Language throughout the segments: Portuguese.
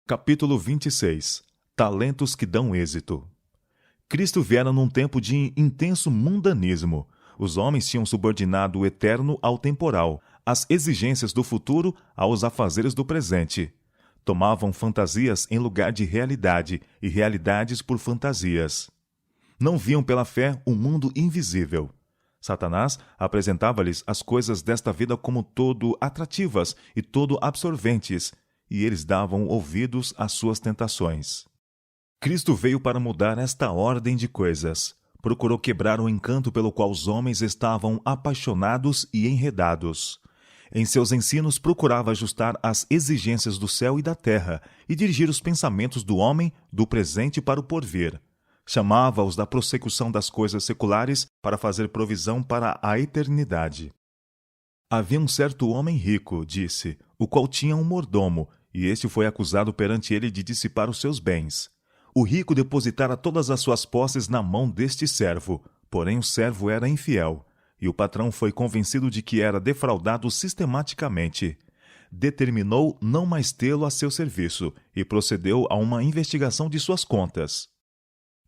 Capítulo 26. Talentos que dão êxito. Cristo viera num tempo de intenso mundanismo. Os homens tinham subordinado o eterno ao temporal, as exigências do futuro aos afazeres do presente. Tomavam fantasias em lugar de realidade e realidades por fantasias. Não viam pela fé um mundo invisível. Satanás apresentava-lhes as coisas desta vida como todo atrativas e todo absorventes, e eles davam ouvidos às suas tentações. Cristo veio para mudar esta ordem de coisas. Procurou quebrar o encanto pelo qual os homens estavam apaixonados e enredados. Em seus ensinos procurava ajustar as exigências do céu e da terra e dirigir os pensamentos do homem do presente para o porvir. Chamava-os da prossecução das coisas seculares para fazer provisão para a eternidade. Havia um certo homem rico, disse, o qual tinha um mordomo, e este foi acusado perante ele de dissipar os seus bens. O rico depositara todas as suas posses na mão deste servo, porém o servo era infiel, e o patrão foi convencido de que era defraudado sistematicamente. Determinou não mais tê-lo a seu serviço e procedeu a uma investigação de suas contas.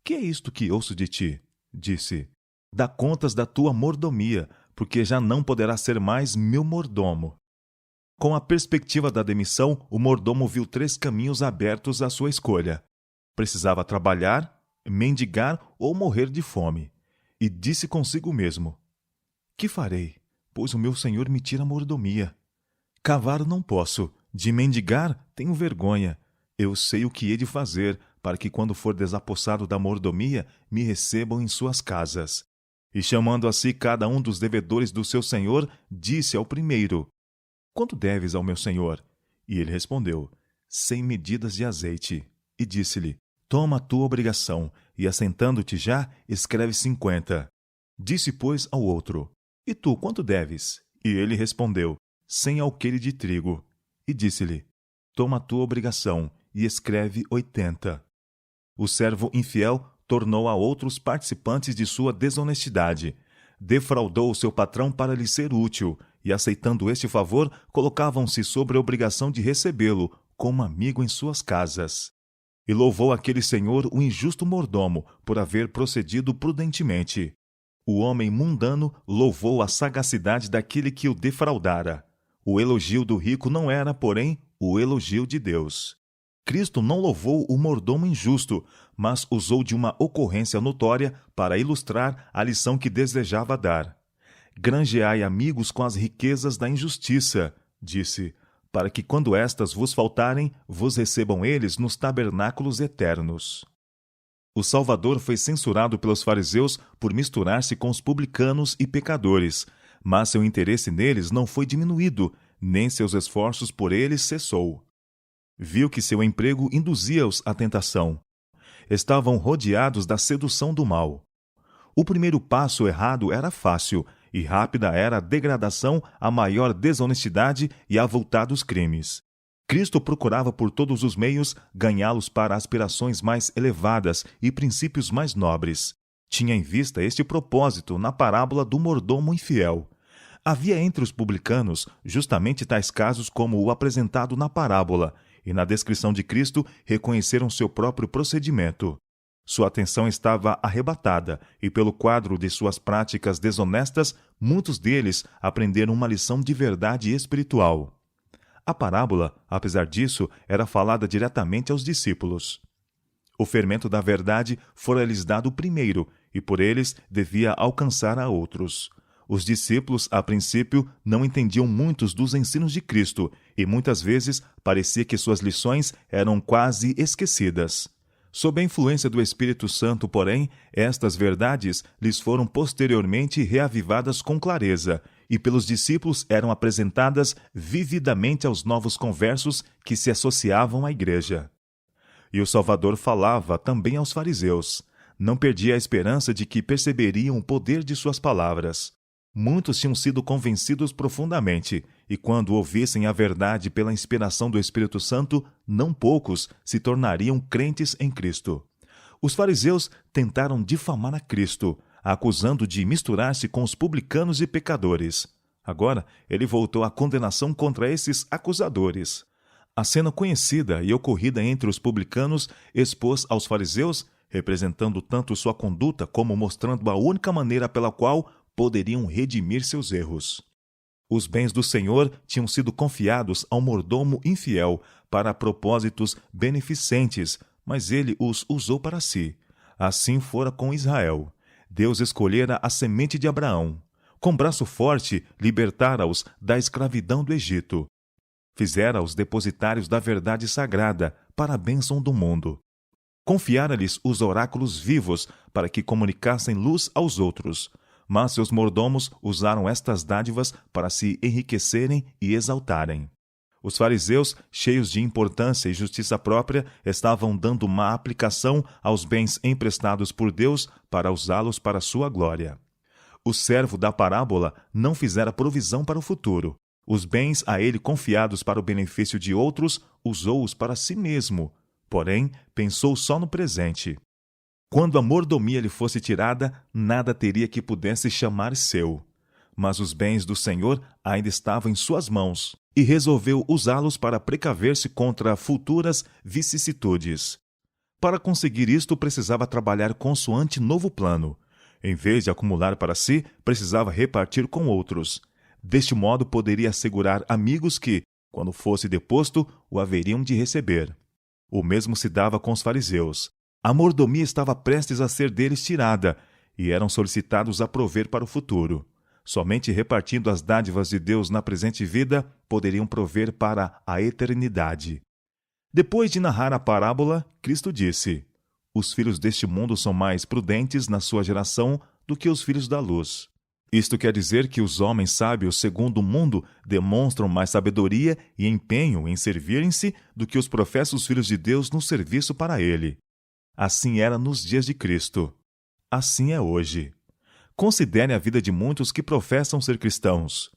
Que é isto que ouço de ti? Disse. Dá contas da tua mordomia, porque já não poderá ser mais meu mordomo. Com a perspectiva da demissão, o mordomo viu 3 caminhos abertos à sua escolha. Precisava trabalhar, mendigar ou morrer de fome. E disse consigo mesmo: que farei, pois o meu senhor me tira a mordomia? Cavar não posso, de mendigar tenho vergonha. Eu sei o que hei de fazer, para que quando for desapossado da mordomia, me recebam em suas casas. E chamando a si cada um dos devedores do seu senhor, disse ao primeiro: quanto deves ao meu senhor? E ele respondeu: 100 medidas de azeite. E disse-lhe: toma a tua obrigação, e assentando-te já, escreve 50. Disse, pois, ao outro: e tu, quanto deves? E ele respondeu: 100 alqueire de trigo. E disse-lhe: toma a tua obrigação, e escreve 80. O servo infiel tornou a outros participantes de sua desonestidade. Defraudou o seu patrão para lhe ser útil, e aceitando este favor, colocavam-se sobre a obrigação de recebê-lo como amigo em suas casas. E louvou aquele senhor o injusto mordomo por haver procedido prudentemente. O homem mundano louvou a sagacidade daquele que o defraudara. O elogio do rico não era, porém, o elogio de Deus. Cristo não louvou o mordomo injusto, mas usou de uma ocorrência notória para ilustrar a lição que desejava dar. Granjeai amigos com as riquezas da injustiça, disse, para que quando estas vos faltarem, vos recebam eles nos tabernáculos eternos. O Salvador foi censurado pelos fariseus por misturar-se com os publicanos e pecadores, mas seu interesse neles não foi diminuído, nem seus esforços por eles cessou. Viu que seu emprego induzia-os à tentação. Estavam rodeados da sedução do mal. O primeiro passo errado era fácil, e rápida era a degradação, a maior desonestidade e avultados crimes. Cristo procurava por todos os meios ganhá-los para aspirações mais elevadas e princípios mais nobres. Tinha em vista este propósito na parábola do mordomo infiel. Havia entre os publicanos justamente tais casos como o apresentado na parábola, e na descrição de Cristo reconheceram seu próprio procedimento. Sua atenção estava arrebatada, e pelo quadro de suas práticas desonestas, muitos deles aprenderam uma lição de verdade espiritual. A parábola, apesar disso, era falada diretamente aos discípulos. O fermento da verdade fora-lhes dado primeiro, e por eles devia alcançar a outros. Os discípulos, a princípio, não entendiam muitos dos ensinos de Cristo, e muitas vezes parecia que suas lições eram quase esquecidas. Sob a influência do Espírito Santo, porém, estas verdades lhes foram posteriormente reavivadas com clareza, e pelos discípulos eram apresentadas vividamente aos novos conversos que se associavam à igreja. E o Salvador falava também aos fariseus. Não perdia a esperança de que perceberiam o poder de suas palavras. Muitos tinham sido convencidos profundamente, e quando ouvissem a verdade pela inspiração do Espírito Santo, não poucos se tornariam crentes em Cristo. Os fariseus tentaram difamar a Cristo, acusando de misturar-se com os publicanos e pecadores. Agora, ele voltou à condenação contra esses acusadores. A cena conhecida e ocorrida entre os publicanos expôs aos fariseus, representando tanto sua conduta como mostrando a única maneira pela qual poderiam redimir seus erros. Os bens do Senhor tinham sido confiados ao mordomo infiel para propósitos beneficentes, mas ele os usou para si. Assim fora com Israel. Deus escolhera a semente de Abraão. Com braço forte, libertara-os da escravidão do Egito. Fizera-os depositários da verdade sagrada para a bênção do mundo. Confiara-lhes os oráculos vivos para que comunicassem luz aos outros. Mas seus mordomos usaram estas dádivas para se enriquecerem e exaltarem. Os fariseus, cheios de importância e justiça própria, estavam dando má aplicação aos bens emprestados por Deus para usá-los para sua glória. O servo da parábola não fizera provisão para o futuro. Os bens a ele confiados para o benefício de outros, usou-os para si mesmo, porém, pensou só no presente. Quando a mordomia lhe fosse tirada, nada teria que pudesse chamar seu. Mas os bens do Senhor ainda estavam em suas mãos, e resolveu usá-los para precaver-se contra futuras vicissitudes. Para conseguir isto, precisava trabalhar consoante novo plano. Em vez de acumular para si, precisava repartir com outros. Deste modo, poderia assegurar amigos que, quando fosse deposto, o haveriam de receber. O mesmo se dava com os fariseus. A mordomia estava prestes a ser deles tirada, e eram solicitados a prover para o futuro. Somente repartindo as dádivas de Deus na presente vida, poderiam prover para a eternidade. Depois de narrar a parábola, Cristo disse: Os filhos deste mundo são mais prudentes na sua geração do que os filhos da luz. Isto quer dizer que os homens sábios segundo o mundo demonstram mais sabedoria e empenho em servirem-se do que os professos filhos de Deus no serviço para ele. Assim era nos dias de Cristo. Assim é hoje. Considere a vida de muitos que professam ser cristãos.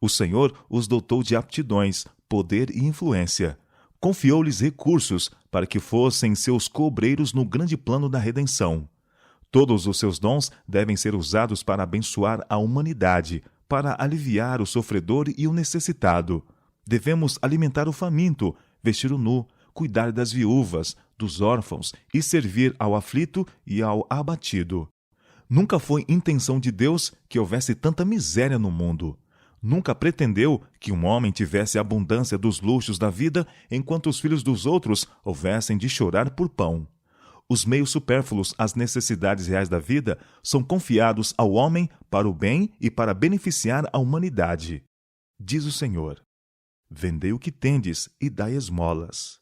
O Senhor os dotou de aptidões, poder e influência. Confiou-lhes recursos para que fossem seus cobreiros no grande plano da redenção. Todos os seus dons devem ser usados para abençoar a humanidade, para aliviar o sofredor e o necessitado. Devemos alimentar o faminto, vestir o nu, cuidar das viúvas, dos órfãos e servir ao aflito e ao abatido. Nunca foi intenção de Deus que houvesse tanta miséria no mundo. Nunca pretendeu que um homem tivesse abundância dos luxos da vida, enquanto os filhos dos outros houvessem de chorar por pão. Os meios supérfluos às necessidades reais da vida são confiados ao homem para o bem e para beneficiar a humanidade. Diz o Senhor: Vendei o que tendes e dai esmolas.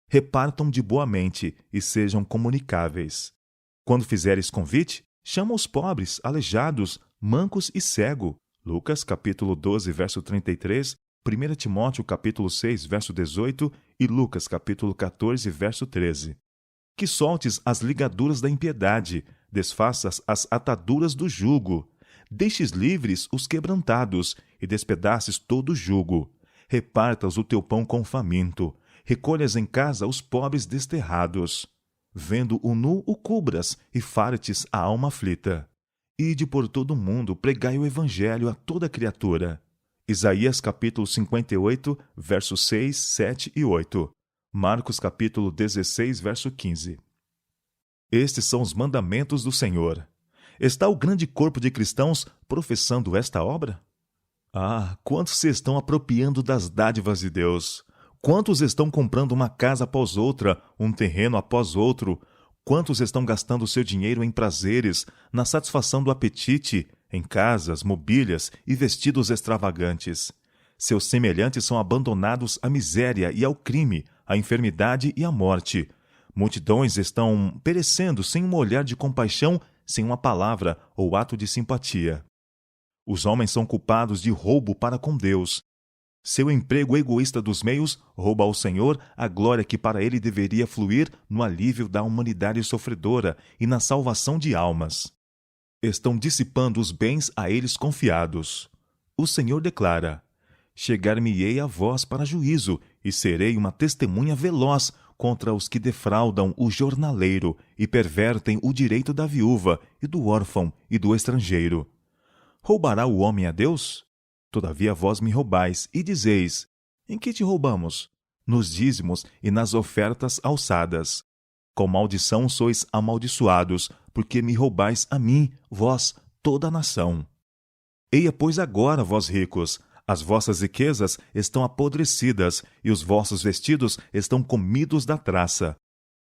Repartam de boa mente e sejam comunicáveis. Quando fizeres convite, chama os pobres, aleijados, mancos e cego. Lucas, capítulo 12, verso 33, 1 Timóteo, capítulo 6, verso 18 e Lucas, capítulo 14, verso 13. Que soltes as ligaduras da impiedade, desfaças as ataduras do jugo. Deixes livres os quebrantados e despedaces todo o jugo. Repartas o teu pão com o faminto. Recolhas em casa os pobres desterrados. Vendo o nu, o cubras, e fartes a alma aflita. Ide por todo o mundo, pregai o evangelho a toda criatura. Isaías capítulo 58, versos 6, 7 e 8. Marcos capítulo 16, verso 15. Estes são os mandamentos do Senhor. Está o grande corpo de cristãos professando esta obra? Ah, quantos se estão apropriando das dádivas de Deus! Quantos estão comprando uma casa após outra, um terreno após outro? Quantos estão gastando seu dinheiro em prazeres, na satisfação do apetite, em casas, mobílias e vestidos extravagantes? Seus semelhantes são abandonados à miséria e ao crime, à enfermidade e à morte. Multidões estão perecendo sem um olhar de compaixão, sem uma palavra ou ato de simpatia. Os homens são culpados de roubo para com Deus. Seu emprego egoísta dos meios rouba ao Senhor a glória que para ele deveria fluir no alívio da humanidade sofredora e na salvação de almas. Estão dissipando os bens a eles confiados. O Senhor declara: Chegar-me-ei a vós para juízo, e serei uma testemunha veloz contra os que defraudam o jornaleiro e pervertem o direito da viúva e do órfão e do estrangeiro. Roubará o homem a Deus? Todavia vós me roubais, e dizeis: Em que te roubamos? nos dízimos e nas ofertas alçadas. Com maldição sois amaldiçoados, porque me roubais a mim, vós, toda a nação. Eia, pois agora, vós ricos, as vossas riquezas estão apodrecidas, e os vossos vestidos estão comidos da traça.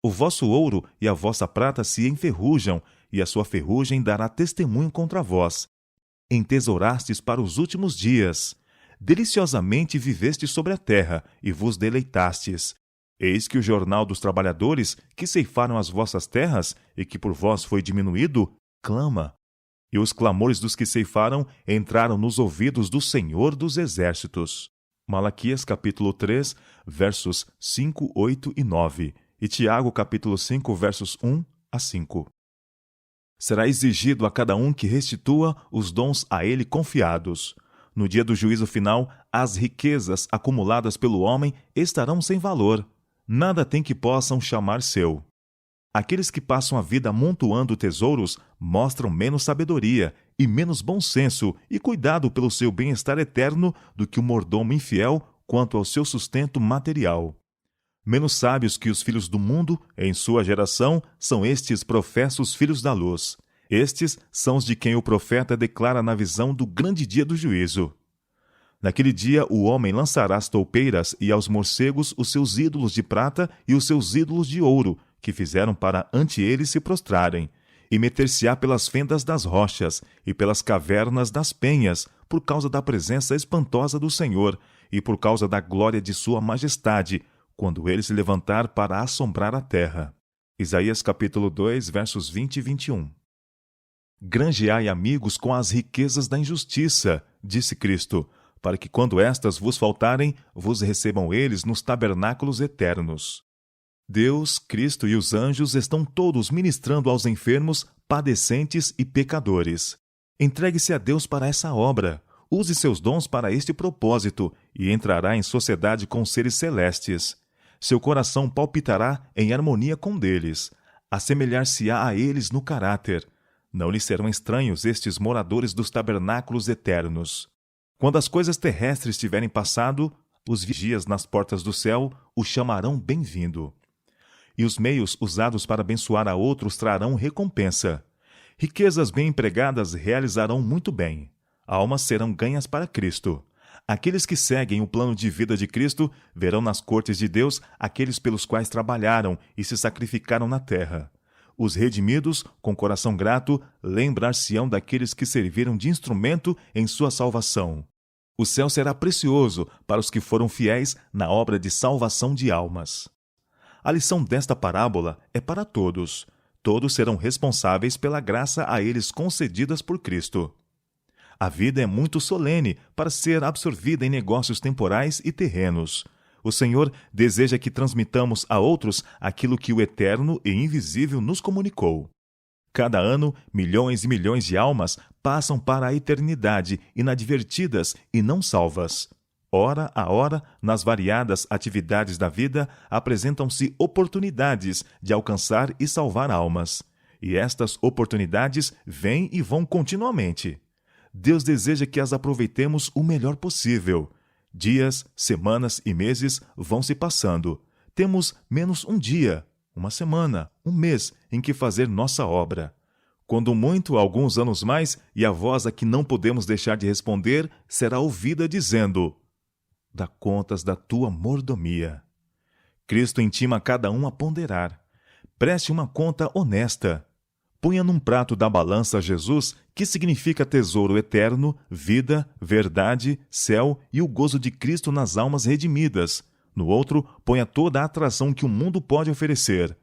O vosso ouro e a vossa prata se enferrujam, e a sua ferrugem dará testemunho contra vós. Entesourastes para os últimos dias. Deliciosamente vivestes sobre a terra, e vos deleitastes. Eis que o jornal dos trabalhadores, que ceifaram as vossas terras, e que por vós foi diminuído, clama. E os clamores dos que ceifaram entraram nos ouvidos do Senhor dos Exércitos. Malaquias capítulo 3, versos 5, 8 e 9. E Tiago capítulo 5, versos 1 a 5. Será exigido a cada um que restitua os dons a ele confiados. No dia do juízo final, as riquezas acumuladas pelo homem estarão sem valor. Nada tem que possam chamar seu. Aqueles que passam a vida amontoando tesouros mostram menos sabedoria e menos bom senso e cuidado pelo seu bem-estar eterno do que o mordomo infiel quanto ao seu sustento material. Menos sábios que os filhos do mundo, em sua geração, são estes professos filhos da luz. Estes são os de quem o profeta declara na visão do grande dia do juízo. Naquele dia o homem lançará às toupeiras e aos morcegos os seus ídolos de prata e os seus ídolos de ouro, que fizeram para ante eles se prostrarem, e meter-se-á pelas fendas das rochas e pelas cavernas das penhas, por causa da presença espantosa do Senhor e por causa da glória de sua majestade, quando ele se levantar para assombrar a terra. Isaías capítulo 2, versos 20 e 21. Granjeai amigos com as riquezas da injustiça, disse Cristo, para que quando estas vos faltarem, vos recebam eles nos tabernáculos eternos. Deus, Cristo e os anjos estão todos ministrando aos enfermos, padecentes e pecadores. Entregue-se a Deus para essa obra. Use seus dons para este propósito e entrará em sociedade com seres celestes. Seu coração palpitará em harmonia com deles. Assemelhar-se-á a eles no caráter. Não lhes serão estranhos estes moradores dos tabernáculos eternos. Quando as coisas terrestres tiverem passado, os vigias nas portas do céu o chamarão bem-vindo. E os meios usados para abençoar a outros trarão recompensa. Riquezas bem empregadas realizarão muito bem. Almas serão ganhas para Cristo. Aqueles que seguem o plano de vida de Cristo verão nas cortes de Deus aqueles pelos quais trabalharam e se sacrificaram na terra. Os redimidos, com coração grato, lembrar-se-ão daqueles que serviram de instrumento em sua salvação. O céu será precioso para os que foram fiéis na obra de salvação de almas. A lição desta parábola é para todos. Todos serão responsáveis pela graça a eles concedidas por Cristo. A vida é muito solene para ser absorvida em negócios temporais e terrenos. O Senhor deseja que transmitamos a outros aquilo que o eterno e invisível nos comunicou. Cada ano, milhões e milhões de almas passam para a eternidade inadvertidas e não salvas. Hora a hora, nas variadas atividades da vida, apresentam-se oportunidades de alcançar e salvar almas. E estas oportunidades vêm e vão continuamente. Deus deseja que as aproveitemos o melhor possível. Dias, semanas e meses vão se passando. Temos menos um dia, uma semana, um mês em que fazer nossa obra. Quando muito, alguns anos mais, e a voz a que não podemos deixar de responder será ouvida dizendo: dá contas da tua mordomia. Cristo intima cada um a ponderar. Preste uma conta honesta. Ponha num prato da balança Jesus, que significa tesouro eterno, vida, verdade, céu e o gozo de Cristo nas almas redimidas. No outro, ponha toda a atração que o mundo pode oferecer.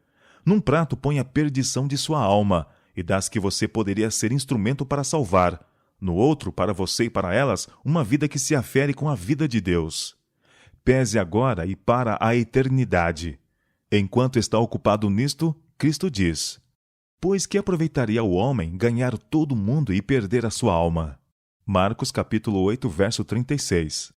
Num prato, ponha a perdição de sua alma, e das que você poderia ser instrumento para salvar. No outro, para você e para elas, uma vida que se afere com a vida de Deus. Pese agora e para a eternidade. Enquanto está ocupado nisto, Cristo diz: pois que aproveitaria o homem ganhar todo o mundo e perder a sua alma? Marcos capítulo 8, verso 36.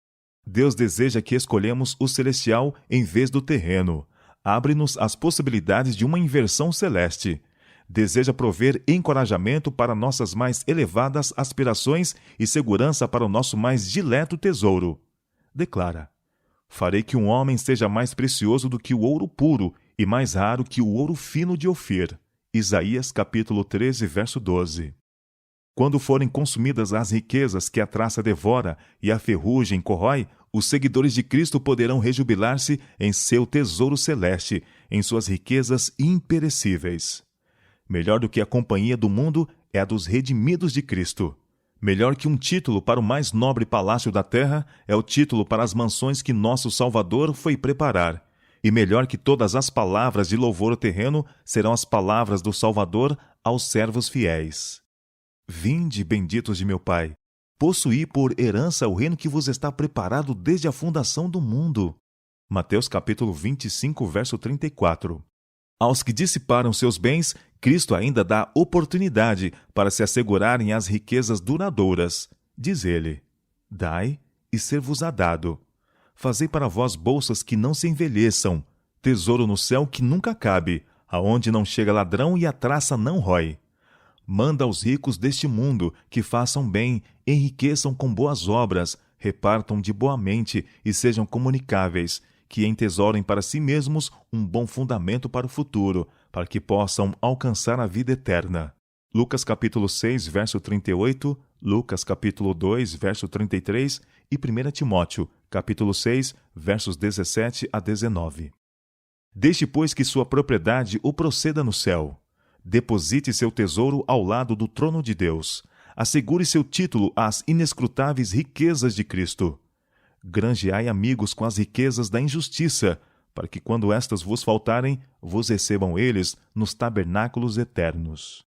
Deus deseja que escolhemos o celestial em vez do terreno. Abre-nos as possibilidades de uma inversão celeste. Deseja prover encorajamento para nossas mais elevadas aspirações e segurança para o nosso mais dileto tesouro. Declara: Farei que um homem seja mais precioso do que o ouro puro e mais raro que o ouro fino de Ofir. Isaías capítulo 13, verso 12. Quando forem consumidas as riquezas que a traça devora e a ferrugem corrói, os seguidores de Cristo poderão rejubilar-se em seu tesouro celeste, em suas riquezas imperecíveis. Melhor do que a companhia do mundo é a dos redimidos de Cristo. Melhor que um título para o mais nobre palácio da terra é o título para as mansões que nosso Salvador foi preparar. E melhor que todas as palavras de louvor terreno serão as palavras do Salvador aos servos fiéis. Vinde, benditos de meu Pai, possuí por herança o reino que vos está preparado desde a fundação do mundo. Mateus capítulo 25, verso 34. Aos que dissiparam seus bens, Cristo ainda dá oportunidade para se assegurarem as riquezas duradouras. Diz ele: dai e ser-vos-á dado. Fazei para vós bolsas que não se envelheçam, tesouro no céu que nunca cabe, aonde não chega ladrão e a traça não rói. Manda aos ricos deste mundo que façam bem, enriqueçam com boas obras, repartam de boa mente e sejam comunicáveis, que entesorem para si mesmos um bom fundamento para o futuro, para que possam alcançar a vida eterna. Lucas capítulo 6, verso 38, Lucas capítulo 2, verso 33 e 1 Timóteo capítulo 6, versos 17 a 19. Deixe, pois, que sua propriedade o proceda no céu. Deposite seu tesouro ao lado do trono de Deus. Assegure seu título às inescrutáveis riquezas de Cristo. Granjeai amigos com as riquezas da injustiça, para que, quando estas vos faltarem, vos recebam eles nos tabernáculos eternos.